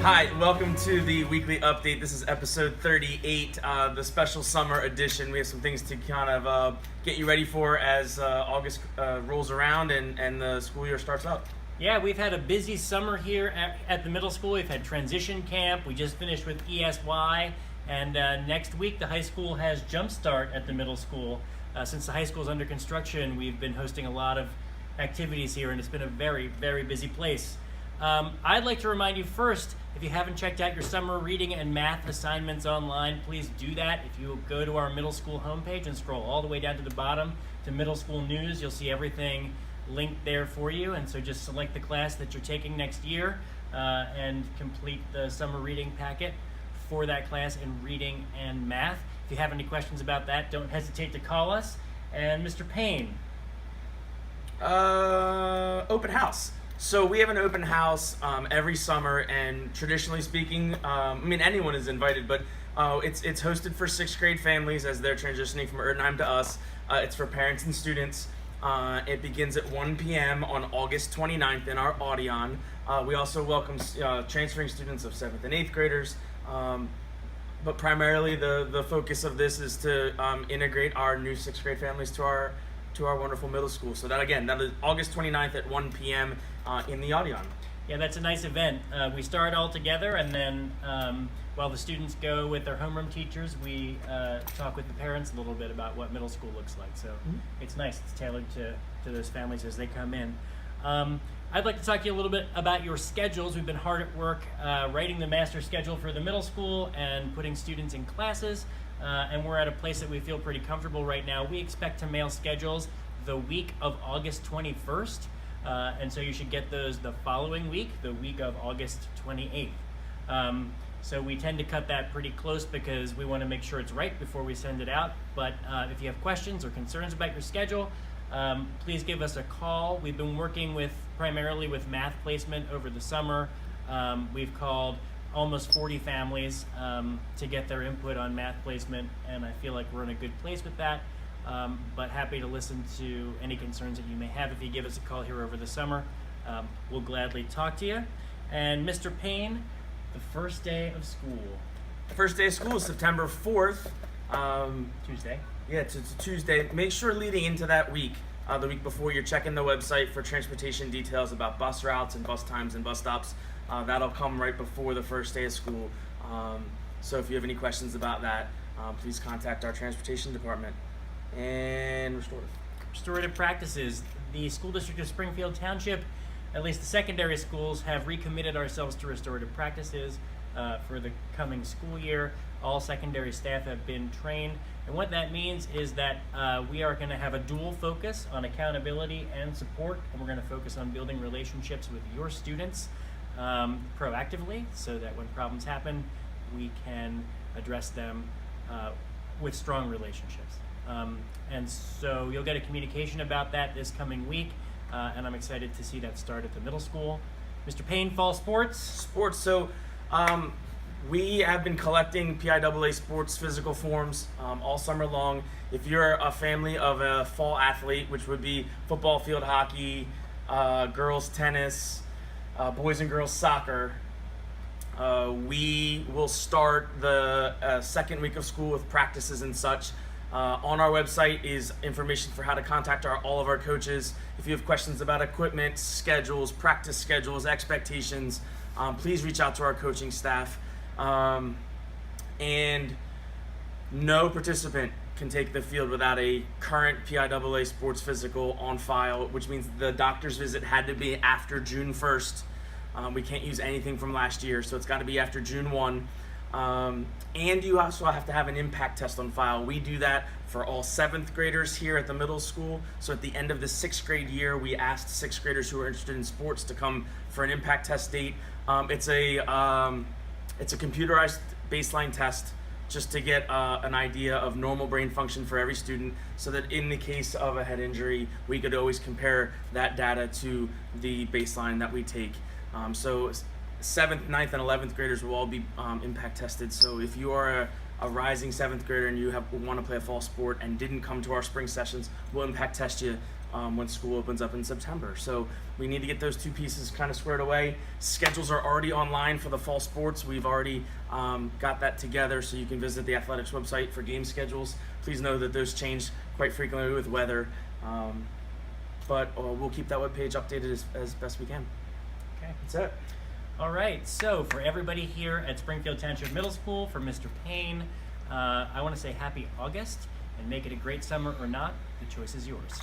Hi, welcome to the weekly update. This is episode 38, the special summer edition. We have some things to kind of get you ready for as August rolls around and the school year starts up. Yeah, we've had a busy summer here at the middle school. We've had transition camp. We just finished with ESY. And next week, the high school has Jumpstart at the middle school. Since the high school is under construction, we've been hosting a lot of activities here, and it's been a very, very busy place. I'd like to remind you first, if you haven't checked out your summer reading and math assignments online, please do that. If you go to our middle school homepage and scroll all the way down to the bottom to middle school news, you'll see everything linked there for you. And so just select the class that you're taking next year and complete the summer reading packet for that class in reading and math. If you have any questions about that, don't hesitate to call us. And Mr. Payne. Open house. So we have an open house every summer, and traditionally speaking, anyone is invited, but it's hosted for 6th grade families as they're transitioning from Erdenheim to us. It's for parents and students. It begins at 1 p.m. on August 29th in our Audion. We also welcome transferring students of 7th and 8th graders, but primarily the focus of this is to integrate our new 6th grade families to our wonderful middle school. So that is August 29th at 1 p.m. In the Audion. Yeah, that's a nice event. We start all together, and then while the students go with their homeroom teachers, we talk with the parents a little bit about what middle school looks like. So It's nice. It's tailored to those families as they come in. I'd like to talk to you a little bit about your schedules. We've been hard at work writing the master schedule for the middle school and putting students in classes, and we're at a place that we feel pretty comfortable right now. We expect to mail schedules the week of August 21st. And so you should get those the following week, the week of August 28th. So we tend to cut that pretty close because we want to make sure it's right before we send it out. But if you have questions or concerns about your schedule, please give us a call. We've been working primarily with math placement over the summer. We've called almost 40 families to get their input on math placement, and I feel like we're in a good place with that. But happy to listen to any concerns that you may have if you give us a call here over the summer. We'll gladly talk to you. And Mr. Payne, the first day of school. The first day of school is September 4th. Tuesday. Yeah, it's a Tuesday. Make sure leading into that week, the week before, you're checking the website for transportation details about bus routes and bus times and bus stops. That'll come right before the first day of school. So if you have any questions about that, please contact our transportation department. And restorative practices. The School District of Springfield Township, at least the secondary schools, have recommitted ourselves to restorative practices for the coming school year. All secondary staff have been trained, and what that means is that we are going to have a dual focus on accountability and support, and we're going to focus on building relationships with your students proactively so that when problems happen, we can address them with strong relationships. And so you'll get a communication about that this coming week, and I'm excited to see that start at the middle school. Mr. Payne, fall sports? Sports. So we have been collecting PIAA sports physical forms all summer long. If you're a family of a fall athlete, which would be football, field hockey, girls tennis, boys and girls soccer, we will start the second week of school with practices and such. On our website is information for how to contact all of our coaches. If you have questions about equipment, schedules, practice schedules, expectations, please reach out to our coaching staff. And no participant can take the field without a current PIAA sports physical on file, which means the doctor's visit had to be after June 1st. We can't use anything from last year, so it's got to be after June 1. And you also have to have an impact test on file. We do that for all 7th graders here at the middle school. So at the end of the 6th grade year, we asked 6th graders who are interested in sports to come for an impact test date. It's a computerized baseline test just to get an idea of normal brain function for every student, so that in the case of a head injury, we could always compare that data to the baseline that we take. So 7th, 9th, and 11th graders will all be impact tested. So if you are a rising 7th grader and you want to play a fall sport and didn't come to our spring sessions, we'll impact test you when school opens up in September. So we need to get those two pieces kind of squared away. Schedules are already online for the fall sports. We've already got that together, so you can visit the athletics website for game schedules. Please know that those change quite frequently with weather, but we'll keep that webpage updated as best we can. Okay. That's it. All right, so for everybody here at Springfield Township Middle School, for Mr. Payne, I want to say happy August, and make it a great summer or not, the choice is yours.